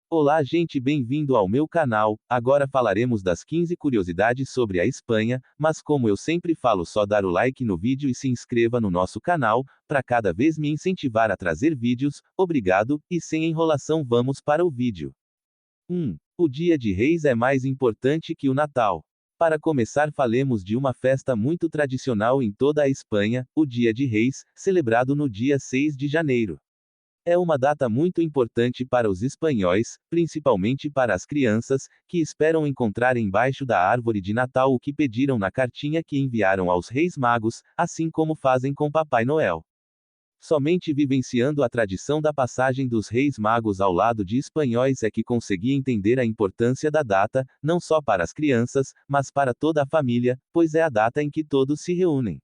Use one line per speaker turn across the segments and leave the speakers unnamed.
Olá, gente, bem-vindo ao meu canal. Agora falaremos das 15 curiosidades sobre a Espanha, mas como eu sempre falo, só dar o like no vídeo e se inscreva no nosso canal, para cada vez me incentivar a trazer vídeos. Obrigado, e sem enrolação vamos para o vídeo. 1. O Dia de Reis é mais importante que o Natal. Para começar, falemos de uma festa muito tradicional em toda a Espanha, o Dia de Reis, celebrado no dia 6 de janeiro. É uma data muito importante para os espanhóis, principalmente para as crianças, que esperam encontrar embaixo da árvore de Natal o que pediram na cartinha que enviaram aos Reis Magos, assim como fazem com Papai Noel. Somente vivenciando a tradição da passagem dos Reis Magos ao lado de espanhóis é que consegui entender a importância da data, não só para as crianças, mas para toda a família, pois é a data em que todos se reúnem.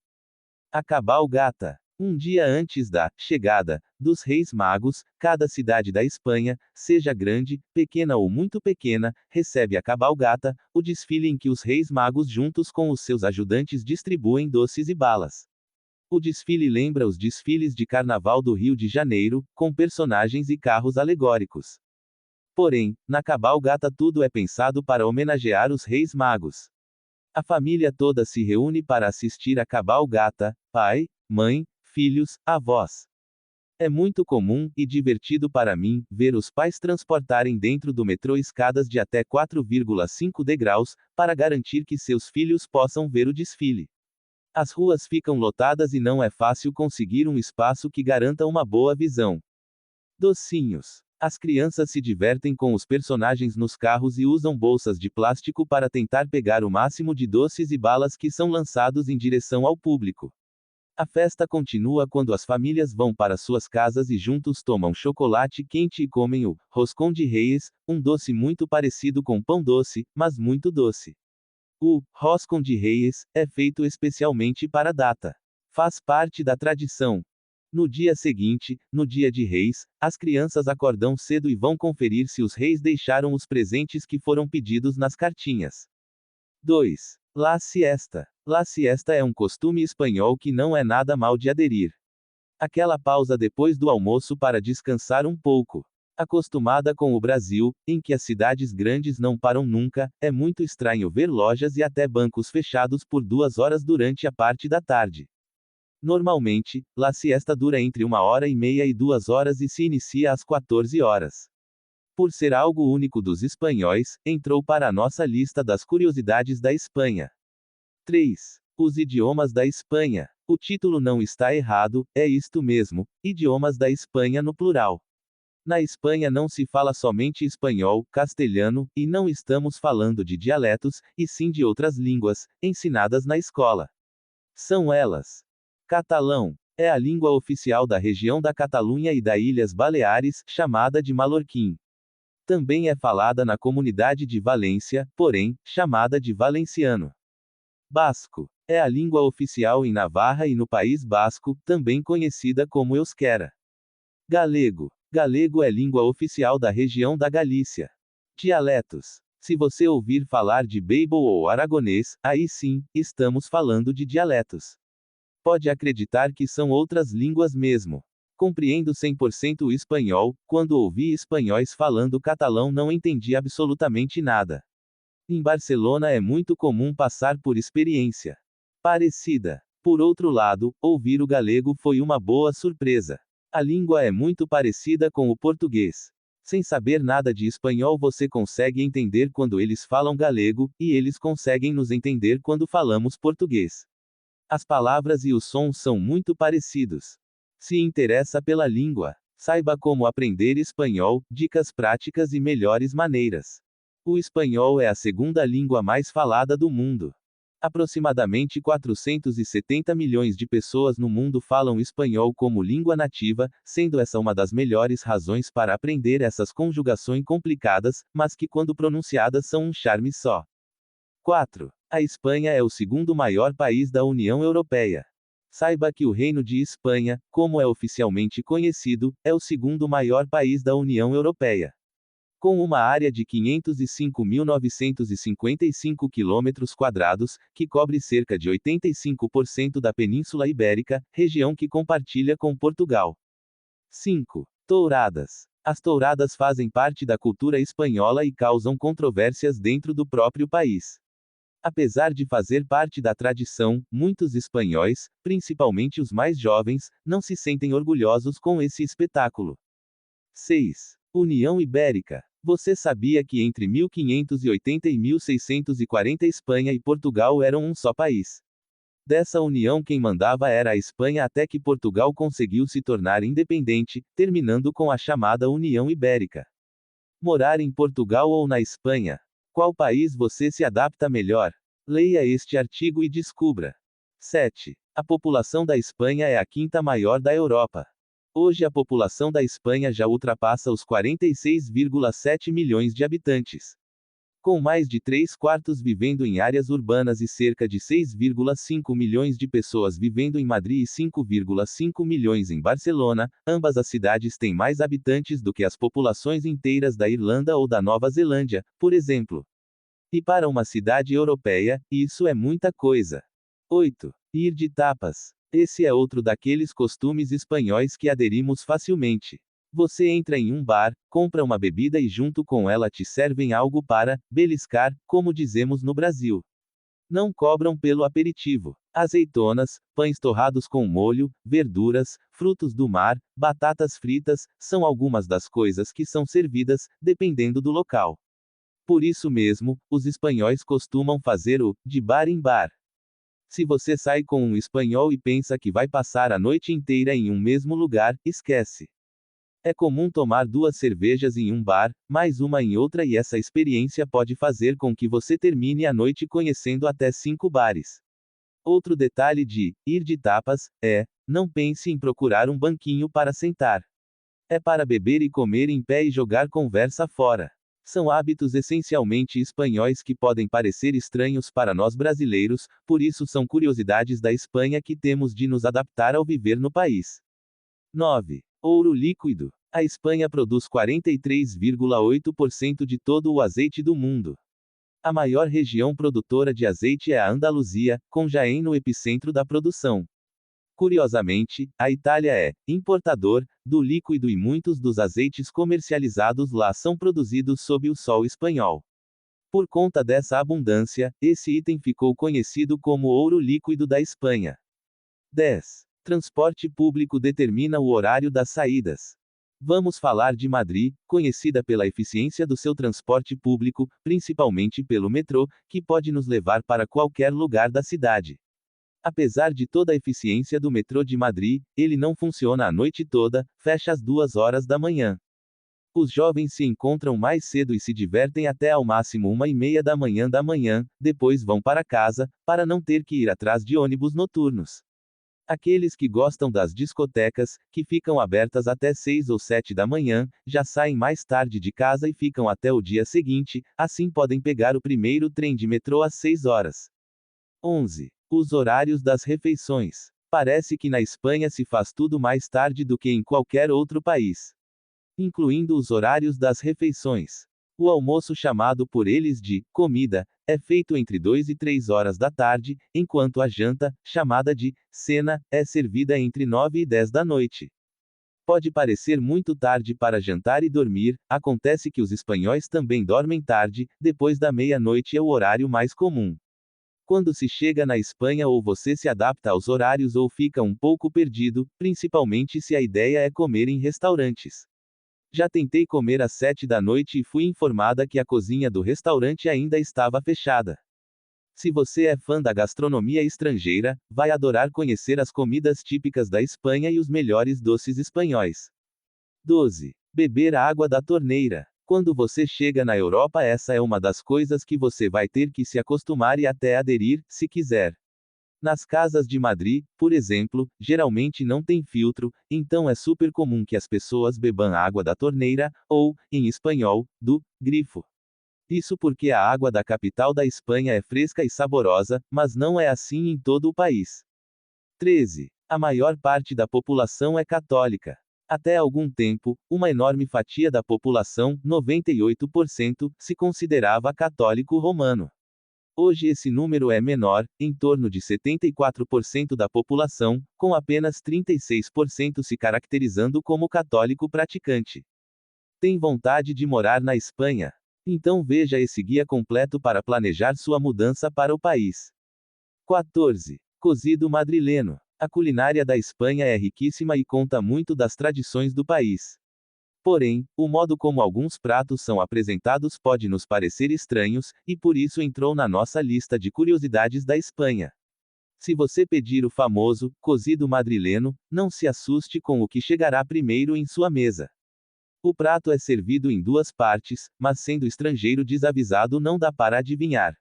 A cabalgata. Um dia antes da chegada dos Reis Magos, cada cidade da Espanha, seja grande, pequena ou muito pequena, recebe a cabalgata, o desfile em que os Reis Magos juntos com os seus ajudantes distribuem doces e balas. O desfile lembra os desfiles de Carnaval do Rio de Janeiro, com personagens e carros alegóricos. Porém, na cabalgata tudo é pensado para homenagear os Reis Magos. A família toda se reúne para assistir à cabalgata, pai, mãe, filhos, avós. É muito comum, e divertido para mim, ver os pais transportarem dentro do metrô escadas de até 4,5 degraus, para garantir que seus filhos possam ver o desfile. As ruas ficam lotadas e não é fácil conseguir um espaço que garanta uma boa visão. Docinhos. As crianças se divertem com os personagens nos carros e usam bolsas de plástico para tentar pegar o máximo de doces e balas que são lançados em direção ao público. A festa continua quando as famílias vão para suas casas e juntos tomam chocolate quente e comem o roscón de Reis, um doce muito parecido com pão doce, mas muito doce. O roscón de Reis é feito especialmente para a data. Faz parte da tradição. No dia seguinte, no dia de Reis, as crianças acordam cedo e vão conferir se os reis deixaram os presentes que foram pedidos nas cartinhas. 2. La siesta. La siesta é um costume espanhol que não é nada mal de aderir. Aquela pausa depois do almoço para descansar um pouco. Acostumada com o Brasil, em que as cidades grandes não param nunca, é muito estranho ver lojas e até bancos fechados por 2 horas durante a parte da tarde. Normalmente, la siesta dura entre 1h30 e 2 horas e se inicia às 14 horas. Por ser algo único dos espanhóis, entrou para a nossa lista das curiosidades da Espanha. 3. Os idiomas da Espanha. O título não está errado, é isto mesmo, idiomas da Espanha no plural. Na Espanha não se fala somente espanhol, castelhano, e não estamos falando de dialetos, e sim de outras línguas, ensinadas na escola. São elas: catalão. É a língua oficial da região da Catalunha e das Ilhas Baleares, chamada de Mallorquín. Também é falada na comunidade de Valência, porém, chamada de valenciano. Basco. É a língua oficial em Navarra e no País Basco, também conhecida como euskera. Galego. Galego é língua oficial da região da Galícia. Dialetos. Se você ouvir falar de beibo ou aragonês, aí sim, estamos falando de dialetos. Pode acreditar que são outras línguas mesmo. Compreendo 100% o espanhol, quando ouvi espanhóis falando catalão não entendi absolutamente nada. Em Barcelona é muito comum passar por experiência parecida. Por outro lado, ouvir o galego foi uma boa surpresa. A língua é muito parecida com o português. Sem saber nada de espanhol você consegue entender quando eles falam galego, e eles conseguem nos entender quando falamos português. As palavras e os sons são muito parecidos. Se interessa pela língua, saiba como aprender espanhol, dicas práticas e melhores maneiras. O espanhol é a segunda língua mais falada do mundo. Aproximadamente 470 milhões de pessoas no mundo falam espanhol como língua nativa, sendo essa uma das melhores razões para aprender essas conjugações complicadas, mas que quando pronunciadas são um charme só. 4. A Espanha é o segundo maior país da União Europeia. Saiba que o Reino de Espanha, como é oficialmente conhecido, é o segundo maior país da União Europeia. Com uma área de 505.955 km², que cobre cerca de 85% da Península Ibérica, região que compartilha com Portugal. 5. Touradas. As touradas fazem parte da cultura espanhola e causam controvérsias dentro do próprio país. Apesar de fazer parte da tradição, muitos espanhóis, principalmente os mais jovens, não se sentem orgulhosos com esse espetáculo. 6. União Ibérica. Você sabia que entre 1580 e 1640 Espanha e Portugal eram um só país? Dessa união quem mandava era a Espanha até que Portugal conseguiu se tornar independente, terminando com a chamada União Ibérica. Morar em Portugal ou na Espanha? Qual país você se adapta melhor? Leia este artigo e descubra. 7. A população da Espanha é a quinta maior da Europa. Hoje a população da Espanha já ultrapassa os 46,7 milhões de habitantes. Com mais de 3/4 vivendo em áreas urbanas e cerca de 6,5 milhões de pessoas vivendo em Madrid e 5,5 milhões em Barcelona, ambas as cidades têm mais habitantes do que as populações inteiras da Irlanda ou da Nova Zelândia, por exemplo. E para uma cidade europeia, isso é muita coisa. 8. Ir de tapas. Esse é outro daqueles costumes espanhóis que aderimos facilmente. Você entra em um bar, compra uma bebida e junto com ela te servem algo para beliscar, como dizemos no Brasil. Não cobram pelo aperitivo. Azeitonas, pães torrados com molho, verduras, frutos do mar, batatas fritas, são algumas das coisas que são servidas, dependendo do local. Por isso mesmo, os espanhóis costumam fazer o de bar em bar. Se você sai com um espanhol e pensa que vai passar a noite inteira em um mesmo lugar, esquece. É comum tomar 2 cervejas em um bar, mais uma em outra e essa experiência pode fazer com que você termine a noite conhecendo até 5 bares. Outro detalhe de ir de tapas é: não pense em procurar um banquinho para sentar. É para beber e comer em pé e jogar conversa fora. São hábitos essencialmente espanhóis que podem parecer estranhos para nós brasileiros, por isso são curiosidades da Espanha que temos de nos adaptar ao viver no país. 9. Ouro líquido. A Espanha produz 43,8% de todo o azeite do mundo. A maior região produtora de azeite é a Andaluzia, com Jaén no epicentro da produção. Curiosamente, a Itália é importador do líquido e muitos dos azeites comercializados lá são produzidos sob o sol espanhol. Por conta dessa abundância, esse item ficou conhecido como ouro líquido da Espanha. 10. Transporte público determina o horário das saídas. Vamos falar de Madrid, conhecida pela eficiência do seu transporte público, principalmente pelo metrô, que pode nos levar para qualquer lugar da cidade. Apesar de toda a eficiência do metrô de Madrid, ele não funciona a noite toda, fecha às 2 horas da manhã. Os jovens se encontram mais cedo e se divertem até ao máximo 1:30 da manhã, depois vão para casa, para não ter que ir atrás de ônibus noturnos. Aqueles que gostam das discotecas, que ficam abertas até 6 ou 7 da manhã, já saem mais tarde de casa e ficam até o dia seguinte, assim podem pegar o primeiro trem de metrô às 6 horas. 11. Os horários das refeições. Parece que na Espanha se faz tudo mais tarde do que em qualquer outro país. Incluindo os horários das refeições. O almoço, chamado por eles de comida, é feito entre 2 e 3 horas da tarde, enquanto a janta, chamada de cena, é servida entre 9 e 10 da noite. Pode parecer muito tarde para jantar e dormir, acontece que os espanhóis também dormem tarde, depois da meia-noite é o horário mais comum. Quando se chega na Espanha ou você se adapta aos horários ou fica um pouco perdido, principalmente se a ideia é comer em restaurantes. Já tentei comer às 7 da noite e fui informada que a cozinha do restaurante ainda estava fechada. Se você é fã da gastronomia estrangeira, vai adorar conhecer as comidas típicas da Espanha e os melhores doces espanhóis. 12. Beber a água da torneira. Quando você chega na Europa, essa é uma das coisas que você vai ter que se acostumar e até aderir, se quiser. Nas casas de Madrid, por exemplo, geralmente não tem filtro, então é super comum que as pessoas bebam água da torneira, ou, em espanhol, do grifo. Isso porque a água da capital da Espanha é fresca e saborosa, mas não é assim em todo o país. 13. A maior parte da população é católica. Até algum tempo, uma enorme fatia da população, 98%, se considerava católico romano. Hoje esse número é menor, em torno de 74% da população, com apenas 36% se caracterizando como católico praticante. Tem vontade de morar na Espanha? Então veja esse guia completo para planejar sua mudança para o país. 14. Cozido madrileno. A culinária da Espanha é riquíssima e conta muito das tradições do país. Porém, o modo como alguns pratos são apresentados pode nos parecer estranhos, e por isso entrou na nossa lista de curiosidades da Espanha. Se você pedir o famoso cozido madrileno, não se assuste com o que chegará primeiro em sua mesa. O prato é servido em duas partes, mas sendo estrangeiro desavisado não dá para adivinhar.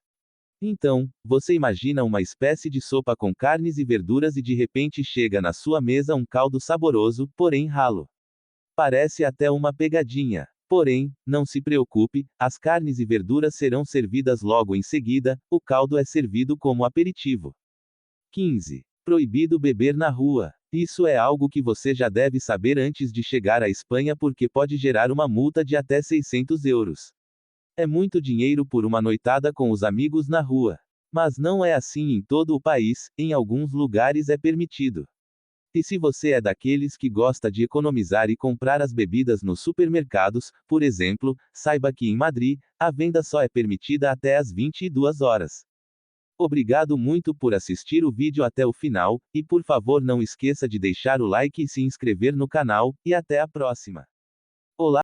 Então, você imagina uma espécie de sopa com carnes e verduras e de repente chega na sua mesa um caldo saboroso, porém ralo. Parece até uma pegadinha. Porém, não se preocupe, as carnes e verduras serão servidas logo em seguida, o caldo é servido como aperitivo. 15. Proibido beber na rua. Isso é algo que você já deve saber antes de chegar à Espanha porque pode gerar uma multa de até 600 euros. É muito dinheiro por uma noitada com os amigos na rua. Mas não é assim em todo o país, em alguns lugares é permitido. E se você é daqueles que gosta de economizar e comprar as bebidas nos supermercados, por exemplo, saiba que em Madrid, a venda só é permitida até às 22 horas. Obrigado muito por assistir o vídeo até o final, e por favor não esqueça de deixar o like e se inscrever no canal, e até a próxima. Olá!